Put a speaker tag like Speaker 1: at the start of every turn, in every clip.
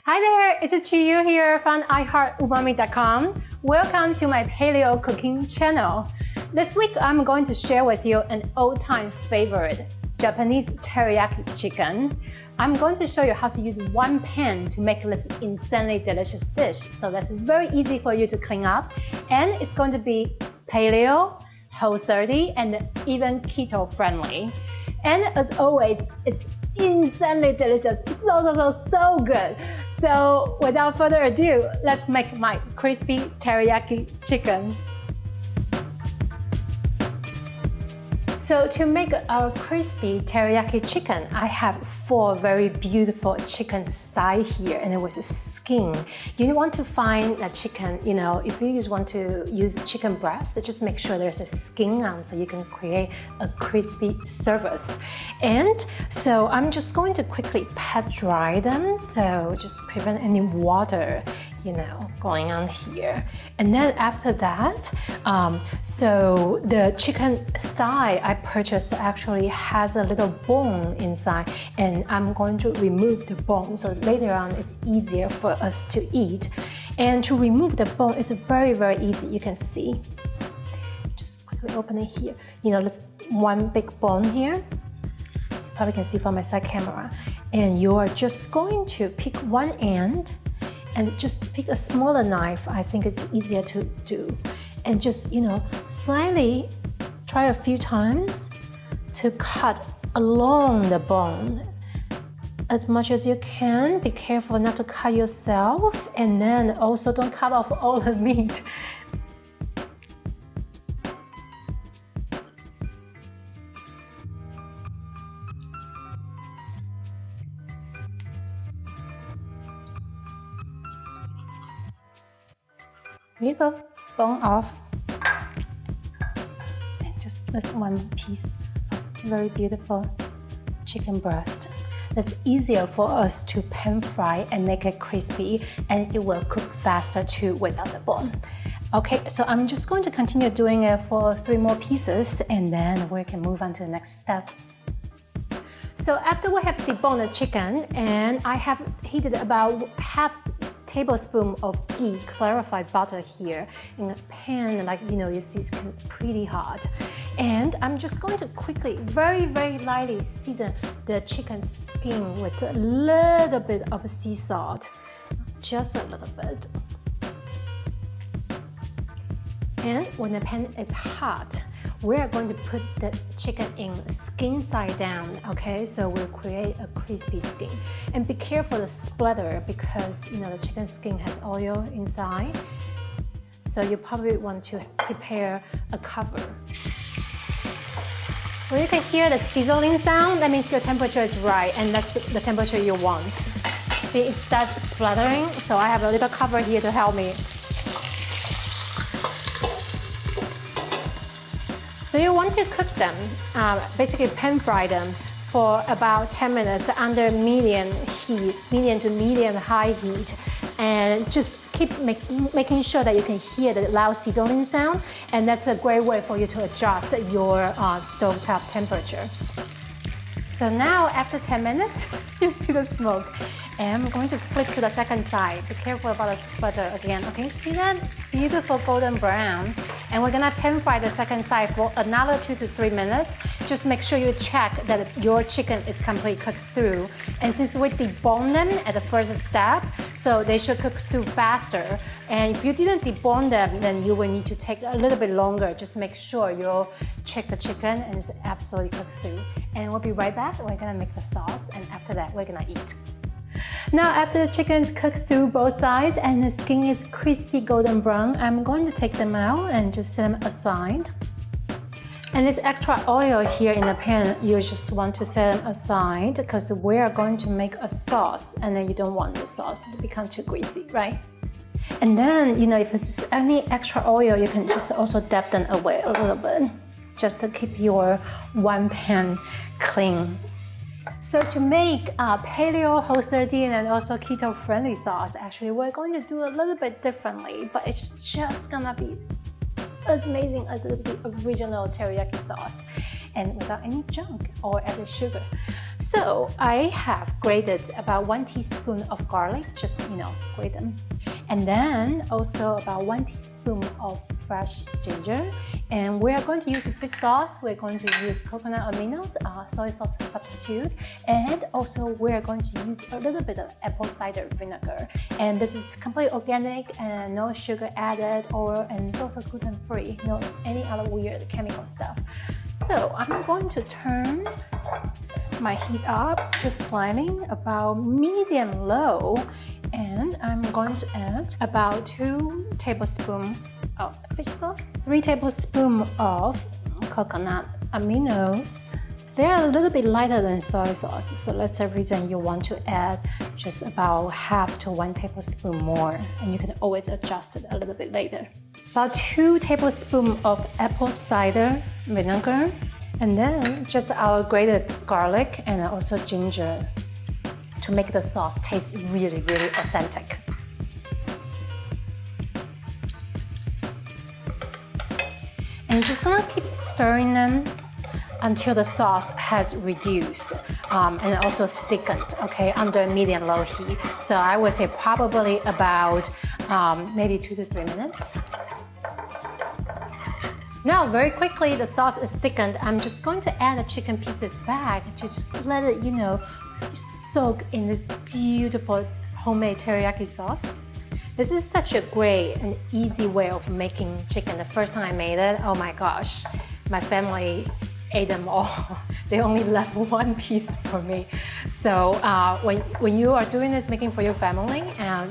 Speaker 1: Hi there, it's Chiyu here from IHeartUmami.com. Welcome to my paleo cooking channel. This week I'm going to share with you an old-time favorite, Japanese teriyaki chicken. I'm going to show you how to use one pan to make this insanely delicious dish. So that's very easy for you to clean up. And it's going to be paleo, Whole30, and even keto friendly. And as always, it's insanely delicious, so good. So without further ado, let's make my crispy teriyaki chicken. So to make our crispy teriyaki chicken, I have 4 very beautiful chicken thigh here, and it was a skin. You want to find a chicken, if you just want to use chicken breast, just make sure there's a skin on so you can create a crispy surface. And so I'm just going to quickly pat dry them, so just prevent any water going on here. And then after that, so the chicken thigh I purchased actually has a little bone inside, and I'm going to remove the bone so later on it's easier for us to eat. And to remove the bone is very, very easy. You can see. Just quickly open it here. There's one big bone here. You probably can see from my side camera. And you are just going to pick one end and just pick a smaller knife. I think it's easier to do. And just, slightly try a few times to cut along the bone as much as you can. Be careful not to cut yourself, and then also don't cut off all the meat. Here you go, bone off. And just this one piece of very beautiful chicken breast. That's easier for us to pan fry and make it crispy, and it will cook faster too without the bone. Okay, so I'm just going to continue doing it for 3 more pieces, and then we can move on to the next step. So after we have deboned the chicken, and I have heated about half tablespoon of ghee, clarified butter here in a pan, you see it's pretty hot. And I'm just going to quickly, very, very lightly season the chicken skin with a little bit of sea salt, just a little bit. And when the pan is hot, we're going to put the chicken in skin side down, okay? So we'll create a crispy skin. And be careful to splatter because, the chicken skin has oil inside. So you probably want to prepare a cover. When you can hear the sizzling sound, that means your temperature is right, and that's the temperature you want. See, it starts splattering, so I have a little cover here to help me. So you want to cook them, basically pan fry them for about 10 minutes under medium heat, medium to medium high heat, and just keep making sure that you can hear the loud sizzling sound, and that's a great way for you to adjust your stovetop temperature. So now after 10 minutes, you see the smoke. And I'm going to flip to the second side. Be careful about the sputter again. Okay, see that? Beautiful golden brown. And we're gonna pan fry the second side for another 2 to 3 minutes. Just make sure you check that your chicken is completely cooked through. And since we debone them at the first step, so they should cook through faster. And if you didn't debone them, then you will need to take a little bit longer. Just make sure you check the chicken and it's absolutely cooked through. And we'll be right back. We're gonna make the sauce, and after that, we're gonna eat. Now after the chicken is cooked through both sides and the skin is crispy golden brown, I'm going to take them out and just set them aside. And this extra oil here in the pan, you just want to set them aside because we are going to make a sauce, and then you don't want the sauce to become too greasy, right? And then, if it's any extra oil, you can just also dab them away a little bit just to keep your one pan clean. So to make Paleo Whole30 and also keto friendly sauce, actually we're going to do a little bit differently, but it's just gonna be as amazing as the original teriyaki sauce. and without any junk or added sugar. So I have grated about 1 teaspoon of garlic, just grate them. And then also about 1 teaspoon of fresh ginger. And we are going to use fish sauce. We're going to use coconut aminos, soy sauce substitute. And also we're going to use a little bit of apple cider vinegar. And this is completely organic and no sugar added, and it's also gluten-free, no any other weird chemical stuff. So I'm going to turn my heat up, just sliding about medium low, and I'm going to add about 2 tablespoons of fish sauce, 3 tablespoons of coconut aminos. They're a little bit lighter than soy sauce, so that's the reason you want to add just about half to 1 tablespoon more, and you can always adjust it a little bit later. About 2 tablespoons of apple cider vinegar, and then just our grated garlic and also ginger to make the sauce taste really, really authentic. And you're just gonna keep stirring them until the sauce has reduced and also thickened, okay, under medium-low heat. So I would say probably about maybe 2 to 3 minutes. Now, very quickly, the sauce is thickened. I'm just going to add the chicken pieces back to just let it, just soak in this beautiful homemade teriyaki sauce. This is such a great and easy way of making chicken. The first time I made it, oh my gosh, my family ate them all. They only left 1 piece for me. So when you are doing this, making for your family,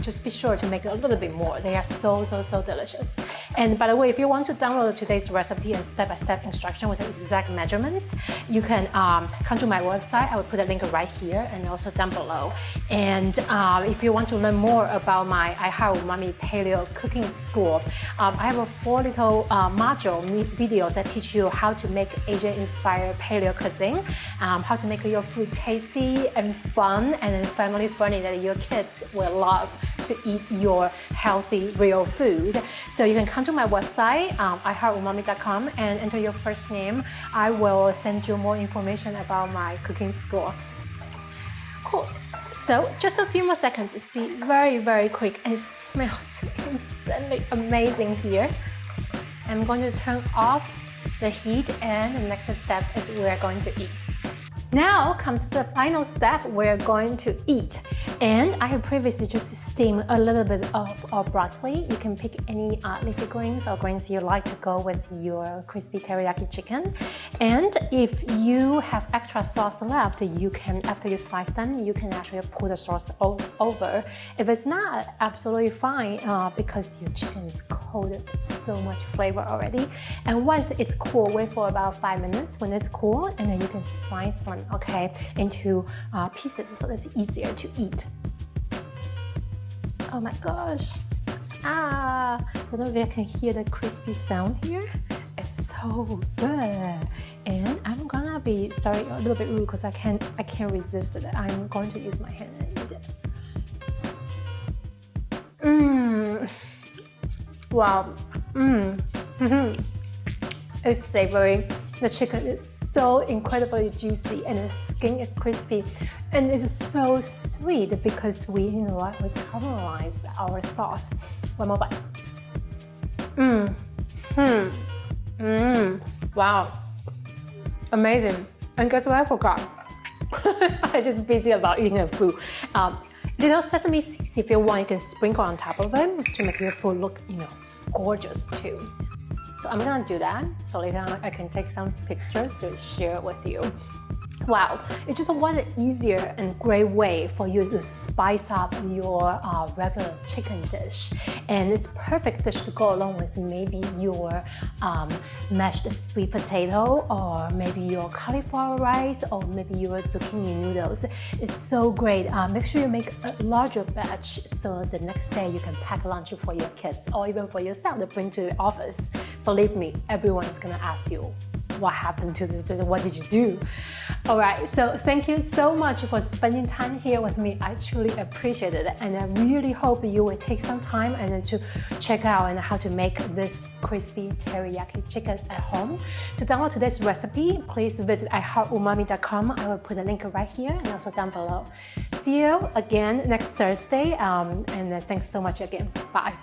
Speaker 1: just be sure to make a little bit more. They are so delicious. And by the way, if you want to download today's recipe and step-by-step instruction with the exact measurements, you can come to my website. I will put a link right here and also down below. And if you want to learn more about my IHeartUmami Paleo Cooking School, I have a 4 little module videos that teach you how to make Asian-inspired paleo cuisine, how to make your food tasty and fun and family friendly that your kids will love to eat your healthy, real food. So you can come to my website, IHeartUmami.com, and enter your first name. I will send you more information about my cooking school. Cool. So just a few more seconds to see, very quick, and it smells insanely amazing here. I'm going to turn off the heat, and the next step is we're going to eat. Now come to the final step, we're going to eat. And I have previously just steamed a little bit of broccoli. You can pick any leafy greens or greens you like to go with your crispy teriyaki chicken. And if you have extra sauce left, you can, after you slice them, you can actually pour the sauce over. If it's not, absolutely fine because your chicken is coated with so much flavor already. And once it's cool, wait for about 5 minutes when it's cool, and then you can slice them, okay, into pieces so it's easier to eat. Oh my gosh. I don't know if you can hear the crispy sound here. It's so good. And I'm gonna be, sorry, a little bit rude because I can't resist it. I'm going to use my hand and eat it. Wow. It's savory. The chicken is so incredibly juicy and the skin is crispy, and it's so sweet because we caramelized our sauce. One more bite. Wow, amazing. And guess what I forgot? I'm just busy about eating the food. Little sesame seeds, if you want, you can sprinkle on top of it to make your food look, gorgeous too. So I'm gonna do that, so later on I can take some pictures to share with you. Wow, it's just one easier and great way for you to spice up your regular chicken dish. And it's perfect dish to go along with maybe your mashed sweet potato, or maybe your cauliflower rice, or maybe your zucchini noodles. It's so great. Make sure you make a larger batch so the next day you can pack lunch for your kids or even for yourself to bring to the office. Believe me, everyone's gonna ask you, what happened to this, what did you do? All right, so thank you so much for spending time here with me. I truly appreciate it, and I really hope you will take some time and then to check out and how to make this crispy teriyaki chicken at home. To download today's recipe, please visit IHeartUmami.com. I will put the link right here and also down below. See you again next Thursday, and thanks so much again. Bye.